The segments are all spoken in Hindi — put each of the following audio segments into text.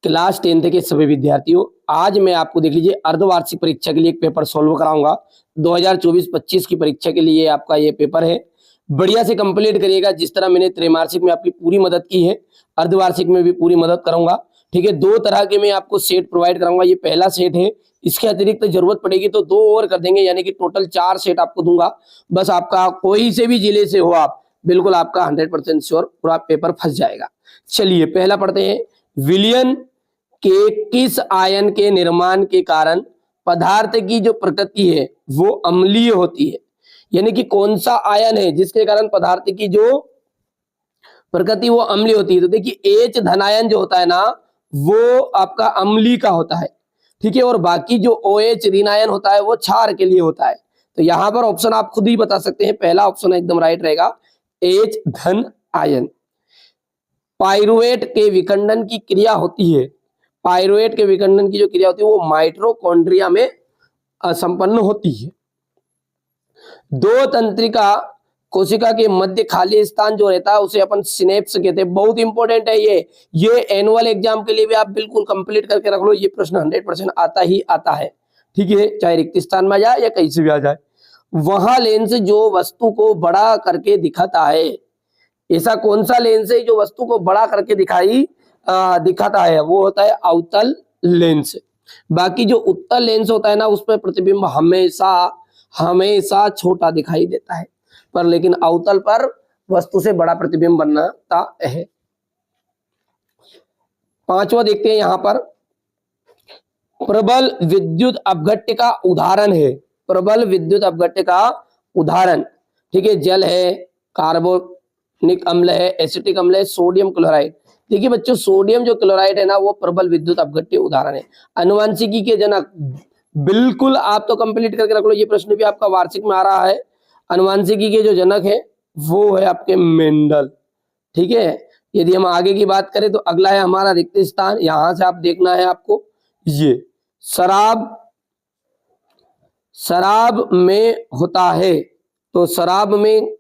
क्लास 10th के सभी विद्यार्थियों, आज मैं आपको देख लीजिए अर्धवार्षिक परीक्षा के लिए एक पेपर सॉल्व कराऊंगा। 2024-25 की परीक्षा के लिए आपका ये पेपर है। बढ़िया से कंप्लीट करिएगा। जिस तरह मैंने त्रैमासिक में आपकी पूरी मदद की है, अर्धवार्षिक में भी पूरी मदद करूंगा। ठीक है, 2 तरह के मैं आपको सेट प्रोवाइड कराऊंगा। ये पहला सेट है, इसके अतिरिक्त जरूरत पड़ेगी तो 2 और कर देंगे, यानी कि टोटल 4 सेट आपको दूंगा। बस आपका कोई से भी जिले से हो आप, बिल्कुल आपका 100% श्योर पूरा पेपर फंस जाएगा। चलिए पहला पढ़ते हैं। विलयन के किस आयन के निर्माण के कारण पदार्थ की जो प्रकृति है वो अम्लीय होती है? यानी कि कौन सा आयन है जिसके कारण पदार्थ की जो प्रकृति वो अम्लीय होती है? तो देखिए H धनायन जो होता है ना, वो आपका अम्लीय का होता है। ठीक है, और बाकी जो OH ऋणायन होता है वो क्षार के लिए होता है। तो यहां पर ऑप्शन आप खुद ही बता सकते हैं, पहला ऑप्शन एकदम राइट रहेगा, H धन आयन। पाइरुवेट के विखंडन की क्रिया होती है, पाइरुवेट के विखंडन की जो क्रिया होती है वो माइटोकॉन्ड्रिया में संपन्न होती है। 2 तंत्रिका कोशिका के मध्य खाली स्थान जो रहता है उसे अपन सिनेप्स कहते हैं। बहुत इंपॉर्टेंट है ये एनुअल एग्जाम के लिए भी आप बिल्कुल कंप्लीट करके रख लो। ये प्रश्न 100% आता ही आता है। ठीक है, चाहे रिक्त स्थान में आ जाए या कहीं से भी आ जाए। वहां लेंस जो वस्तु को बड़ा करके दिखाता है, ऐसा कौन सा लेंस है जो वस्तु को बड़ा करके दिखाता है? वो होता है अवतल लेंस। बाकी जो उत्तल लेंस होता है ना, उस पर प्रतिबिंब हमेशा छोटा दिखाई देता है, पर लेकिन अवतल पर वस्तु से बड़ा प्रतिबिंब बनता है। 5वां देखते हैं यहां पर, प्रबल विद्युत अपघट्य का उदाहरण है। प्रबल विद्युत अपघट्य का उदाहरण, ठीक है, जल है, कार्बोनिक अम्ल है, एसिटिक अम्ल है, सोडियम क्लोराइड। देखिए बच्चों, सोडियम जो क्लोराइड है ना, वो प्रबल विद्युत अपघट्य उदाहरण है। आनुवंशिकी के जनक, बिल्कुल आप तो कंप्लीट करके रख लो, ये प्रश्न भी आपका वार्षिक में आ रहा है। आनुवंशिकी के जो जनक है वो है आपके मेंडल। ठीक है, यदि हम आगे की बात करें तो अगला है हमारा रिक्त स्थान। यहां से आप देखना है आपको, ये शराब में होता है। तो शराब में,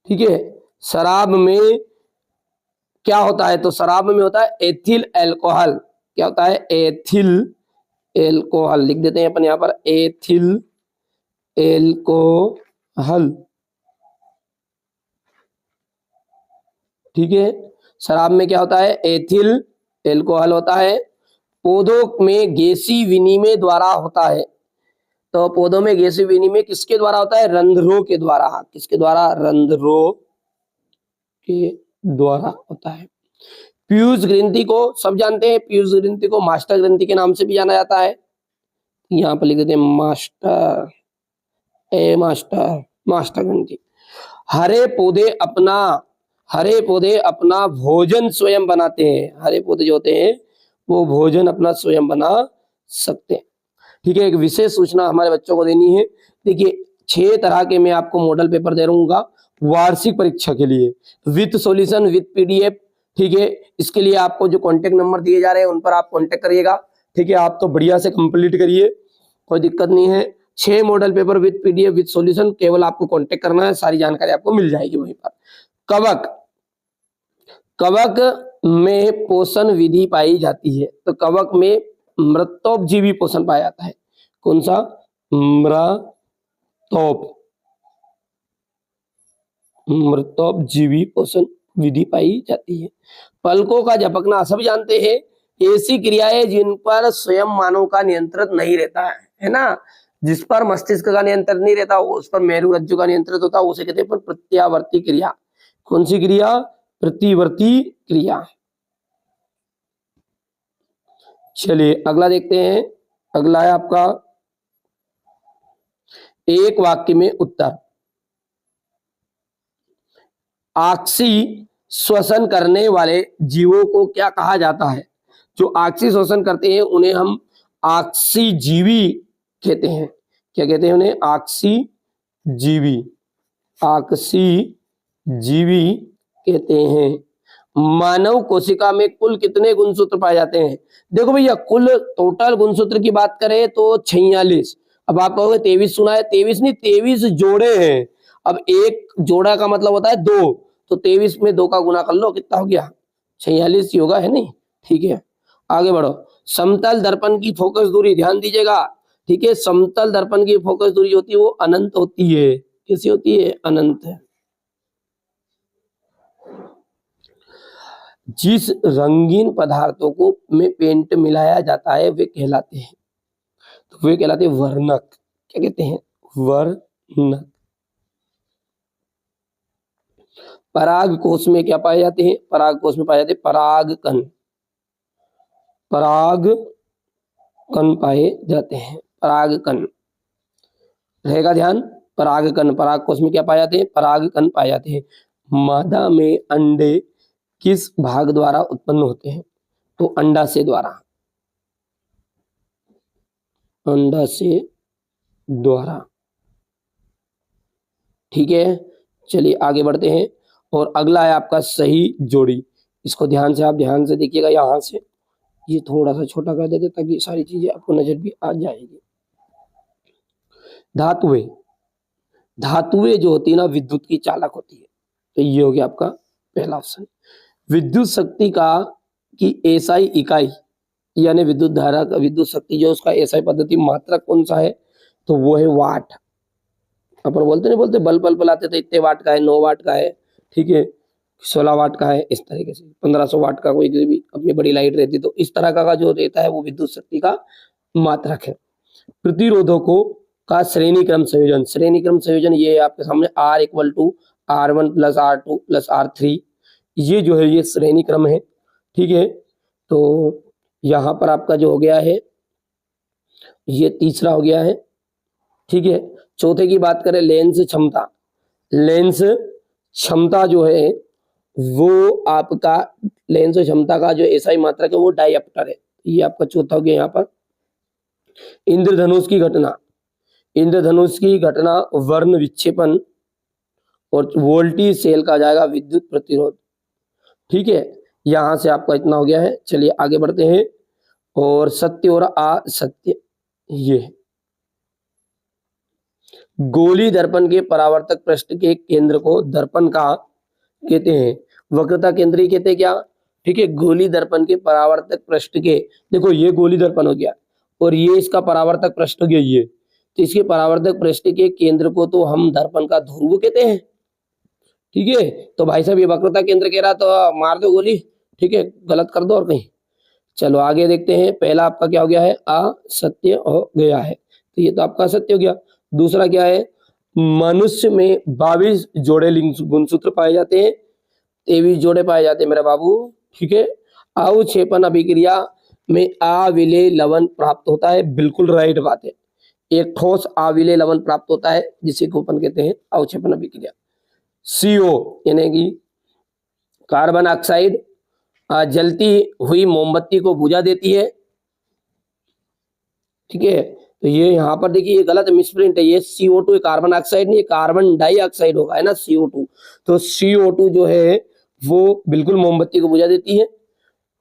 ठीक है, शराब में क्या होता है? तो शराब में होता है एथिल अल्कोहल। क्या होता है? Ethyl alcohol. लिख देते हैं अपन यहां पर, एथिल अल्कोहल। ठीक है, शराब में क्या होता है? एथिल अल्कोहल होता है। पौधों में गैसीय विनिमय द्वारा होता है। तो पौधों में गैसीय विनिमय किसके द्वारा होता है? रंध्रों के द्वारा। किसके द्वारा? रंध्रों के द्वारा होता है। पीयूष ग्रंथि को सब जानते हैं, पीयूष ग्रंथि को मास्टर ग्रंथि के नाम से भी जाना जाता है। यहां पर लिख देते हैं मास्टर, मास्टर ग्रंथि। हरे पौधे अपना भोजन स्वयं बनाते हैं। हरे पौधे जो होते हैं वो भोजन अपना स्वयं बना सकते हैं। ठीक है, एक विशेष सूचना हमारे बच्चों को देनी है। देखिए 6 तरह के मैं आपको मॉडल पेपर दे रहूंगा वार्षिक परीक्षा के लिए, विथ सॉल्यूशन, विथ PDF। ठीक है, इसके लिए आपको जो कॉन्टेक्ट नंबर दिए जा रहे हैं उन पर आप कॉन्टेक्ट करिएगा। ठीक है, आप तो बढ़िया से कंप्लीट करिए, कोई दिक्कत नहीं है। 6 model paper with PDF with solution, केवल आपको कॉन्टेक्ट करना है, सारी जानकारी आपको मिल जाएगी वहीं पर। कवक में पोषण विधि पाई जाती है। तो कवक में मृतोपजीवी पोषण पाया जाता है। कौन सा? मृतोपजीवी पोषण विधि पाई जाती है। पलकों का झपकना सभी जानते हैं, ऐसी क्रियाएं जिन पर स्वयं मानव का नियंत्रण नहीं रहता है ना, जिस पर मस्तिष्क का नियंत्रण नहीं रहता, उस पर मेरुरज्जु का नियंत्रण होता है, उसे कहते हैं प्रत्यावर्ती क्रिया। कौन सी क्रिया? प्रतिवर्ती क्रिया। चलिए अगला देखते हैं। अगला है आपका एक वाक्य में उत्तर। ऑक्सी श्वसन करने वाले जीवों को क्या कहा जाता है? जो ऑक्सी श्वसन करते हैं उन्हें हम ऑक्सीजीवी कहते हैं। क्या कहते हैं उन्हें? ऑक्सीजीवी, ऑक्सीजीवी कहते हैं। मानव कोशिका में कुल कितने गुणसूत्र पाए जाते हैं? देखो भैया, कुल टोटल गुणसूत्र की बात करें तो 46। अब आप कहोगे 23 सुना है, 23 नहीं, 23 जोड़े हैं। अब एक जोड़ा का मतलब होता है 2, तो 23 में 2 का गुना कर लो, कितना हो गया? 46 ही होगा, है नहीं? ठीक है, आगे बढ़ो। समतल दर्पण की फोकस दूरी ध्यान दीजिएगा, ठीक है। समतल दर्पण की फोकस दूरी होती है वो अनंत होती है। कैसी होती है? अनंत है। जिस रंगीन पदार्थों को में पेंट मिलाया जाता है वे कहलाते हैं, तो वे कहलाते हैं वर्णक। क्या कहते हैं? वर्णक। पराग कोश में क्या पाए जाते हैं? पराग कोश में पाए जाते हैं परागकण। परागकण पाए जाते हैं, परागकण रहेगा ध्यान। परागकण, पराग कोश में क्या पाए जाते हैं? परागकण पाए जाते हैं। मादा में अंडे किस भाग द्वारा उत्पन्न होते हैं? तो अंडाशय द्वारा, अंडाशय द्वारा, ठीक है। चलिए आगे बढ़ते हैं। और अगला है आपका सही जोड़ी। इसको ध्यान से, आप ध्यान से देखिएगा। यहां से ये थोड़ा सा छोटा कर देते ताकि सारी चीजें आपको नजर भी आ जाएगी। धातुएं, धातुएं जो होती है ना विद्युत की चालक होती है। तो ये हो गया आपका पहला ऑप्शन। विद्युत शक्ति का की एसआई इकाई यानी विद्युत धारा का, विद्युत शक्ति जो उसका एसआई पद्धति मात्रक कौन सा है? तो वो है वाट। अपन बोलते नहीं बोलते बल्ब बल्ब लाते थे इतने वाट का है, 9 वाट का है, ठीक है, 16 वाट का है, इस तरीके से 1500 वाट का कोई भी अपनी बड़ी लाइट रहती, तो इस तरह का जो रहता है वो विद्युत शक्ति का मात्रक है। प्रतिरोधकों का श्रेणी क्रम संयोजन, श्रेणी क्रम संयोजन ये आपके सामने R equal to R1 plus R2 plus R3, ये जो है ये श्रेणी क्रम है, ठीक है। तो यहाँ पर आपका जो हो गया है ये तीसरा हो गया है, ठीक है। चौथे की बात करें लेंस क्षमता, लेंस क्षमता जो है वो आपका लेंस क्षमता का जो एसआई मात्रक है वो डायप्टर है। ये आपका चौथा हो गया। यहाँ पर इंद्रधनुष की घटना, इंद्रधनुष की घटना वर्ण विक्षेपण और वोल्टेज सेल का जाएगा विद्युत प्रतिरोध, ठीक है। यहां से आपका इतना हो गया है। चलिए आगे बढ़ते हैं। और सत्य और असत्य, ये गोली दर्पण के परावर्तक पृष्ठ के केंद्र को दर्पण का कहते हैं, वक्रता केंद्रीय कहते हैं क्या, ठीक है। गोली दर्पण के परावर्तक पृष्ठ के, देखो ये गोली दर्पण हो गया और ये इसका परावर्तक पृष्ठ हो गया ये, तो इसके परावर्तक पृष्ठ के केंद्र को तो हम दर्पण का ध्रुव कहते हैं, ठीक है। तो भाई साहब ये वक्रता केंद्र कह रहा तो मार दो गोली, ठीक है, गलत कर दो और कहीं। चलो आगे देखते हैं। पहला आपका क्या हो गया है? असत्य हो गया है, तो ये तो आपका असत्य हो गया। दूसरा क्या है? मनुष्य में 22 जोड़े गुणसूत्र पाए जाते हैं, 23 जोड़े पाए जाते हैं मेरे बाबू, ठीक है। अवक्षेपण अभिक्रिया में अविलेय लवण प्राप्त होता है, बिल्कुल राइट बात है। एक ठोस अविलेय लवण प्राप्त होता है जिसे को अपन कहते हैं अवक्षेपण अभिक्रिया। CO यानी कि कार्बन ऑक्साइड जलती हुई मोमबत्ती को बुझा देती है, ठीक है। तो ये यहाँ पर देखिए ये गलत मिसप्रिंट है, ये CO2 कार्बन ऑक्साइड नहीं, कार्बन डाइऑक्साइड होगा, है ना, CO2। तो CO2 जो है वो बिल्कुल मोमबत्ती को बुझा देती है।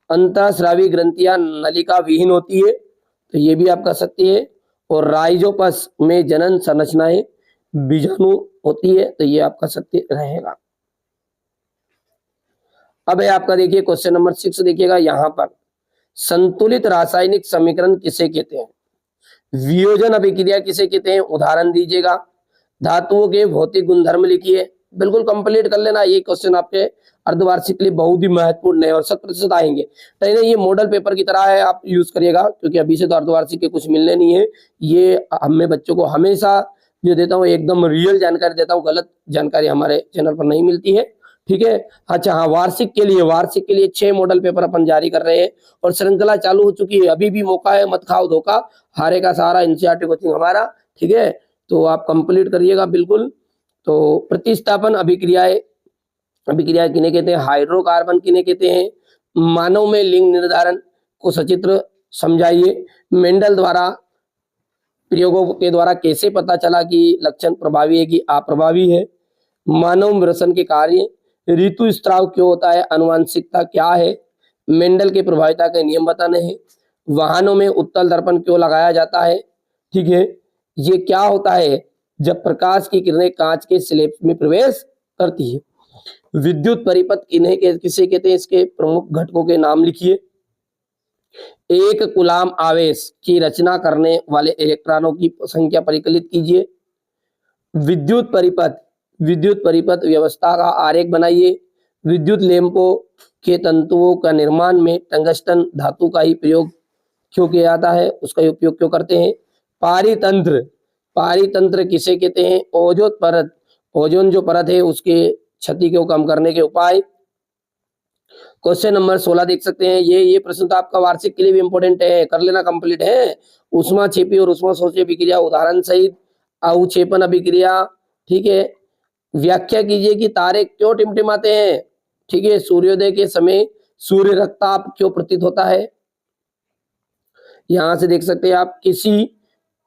अंतःस्रावी ग्रंथियां नलिका विहीन होती है, तो ये भी आपका सत्य है। और राइजोपस में जनन संरचनाएं बीजाणु होती है, तो ये आपका सत्य रहेगा। अब है आपका देखिए क्वेश्चन नंबर 6 देखिएगा। यहाँ पर संतुलित रासायनिक समीकरण किसे कहते हैं? वियोजन अभिक्रिया किसे कहते हैं? उदाहरण दीजिएगा। धातुओं के भौतिक गुणधर्म लिखिए, बिल्कुल कंप्लीट कर लेना। ये क्वेश्चन आपके अर्धवार्षिक के लिए बहुत ही महत्वपूर्ण है और 100% आएंगे। नहीं ये मॉडल पेपर की तरह है, आप यूज करिएगा, क्योंकि अभी से तो अर्धवार्षिक के कुछ मिलने नहीं है। ये मैं बच्चों को हमेशा जो देता हूँ एकदम रियल जानकारी देता हूँ, गलत जानकारी हमारे चैनल पर नहीं मिलती है, ठीक है। अच्छा हाँ, वार्षिक के लिए 6 मॉडल पेपर अपन जारी कर रहे हैं और श्रृंखला चालू हो चुकी है। अभी भी मौका है, मत खाओ धोखा, हारे का सहारा एनसीईआरटी कोचिंग हमारा, ठीक है। तो आप कंप्लीट करिएगा बिल्कुल। तो प्रतिस्थापन अभिक्रियाएं किन्हें कहते हैं? हाइड्रोकार्बन किन्हें कहते हैं? मानव में लिंग निर्धारण को सचित्र समझाइए। मेंडल द्वारा प्रयोगों के द्वारा कैसे पता चला कि लक्षण प्रभावी है कि अप्रभावी है? मानव विरसन के कार्य, ऋतु स्त्राव क्यों होता है, अनुवांशिकता क्या है, मेंडल के प्रभाविता के नियम बताने हैं, वाहनों में उत्तल दर्पण क्यों लगाया जाता है, ठीक है, ये क्या होता है जब प्रकाश की किरणें कांच के स्लैब में प्रवेश करती है, विद्युत परिपथ किसे कहते हैं, इसके प्रमुख घटकों के नाम लिखिए, एक कूलाम आवेश की रचना करने वाले इलेक्ट्रॉनों की संख्या परिकलित कीजिए। विद्युत परिपथ व्यवस्था का आरेख बनाइए। विद्युत लैंपों के तंतुओं का निर्माण में टंगस्टन धातु का ही प्रयोग क्यों किया जाता है, उसका उपयोग क्यों करते हैं। पारितंत्र किसे कहते हैं। ओजोन जो परत है उसके क्षति को कम करने के उपाय। क्वेश्चन नंबर 16 देख सकते हैं। ये प्रश्न तो आपका वार्षिक के लिए भी इंपॉर्टेंट है, कर लेना कंप्लीट है। ऊष्मा छेपी और ऊष्मा शोषी अभिक्रिया उदाहरण सहित अवक्षेपण अभिक्रिया। ठीक है, व्याख्या कीजिए कि तारे क्यों टिमटिमाते हैं। ठीक है, सूर्योदय के समय सूर्य रक्ताप क्यों प्रतीत होता है। यहां से देख सकते हैं आप, किसी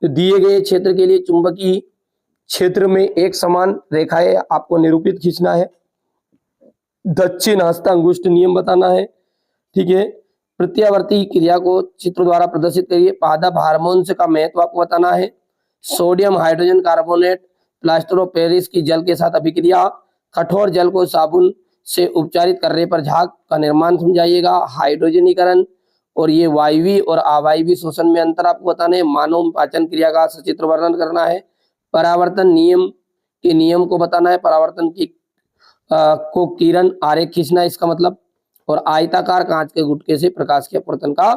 दिए गए क्षेत्र के लिए चुंबकीय क्षेत्र में एक समान रेखाएं आपको निरूपित खींचना है। दक्षिण हस्त अंगुष्ठ नियम बताना है। ठीक है, प्रत्यावर्ती क्रिया को चित्र द्वारा प्रदर्शित करिए। पादप हार्मोन्स का महत्व आपको बताना है। Sodium hydrogen carbonate plaster of Paris की जल के साथ अभिक्रिया। कठोर जल को साबुन से उपचारित करने पर झाग का निर्माण समझाइएगा। हाइड्रोजनीकरण और ये वायवीय और अवायवीय शोषण में अंतर आपको बताना है। मानव पाचन क्रिया का सचित्र वर्णन करना है। परावर्तन नियम के नियम को बताना है। परावर्तन की को किरण आरेख खींचना है इसका मतलब। और आयताकार कांच के गुटके से प्रकाश के अपवर्तन का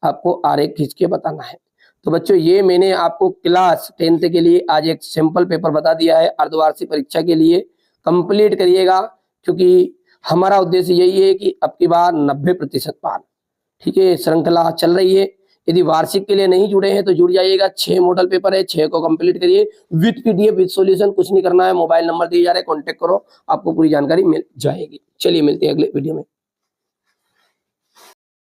आपको आरेख खींच के बताना है। तो बच्चों, ये मैंने आपको क्लास 10th के लिए आज एक सिंपल पेपर बता दिया है। अर्धवार्षिक परीक्षा के लिए कंप्लीट करिएगा, क्योंकि हमारा उद्देश्य यही है कि अब की बार 90% पार। ठीक है, श्रृंखला चल रही है। यदि वार्षिक के लिए नहीं जुड़े हैं तो जुड़ जाइएगा। 6 मॉडल पेपर है, 6 को कंप्लीट करिए विद पीडीएफ विद सॉल्यूशन। कुछ नहीं करना है, मोबाइल नंबर दिए जा रहे हैं, कॉन्टेक्ट करो, आपको पूरी जानकारी मिल जाएगी। चलिए मिलते हैं अगले वीडियो में।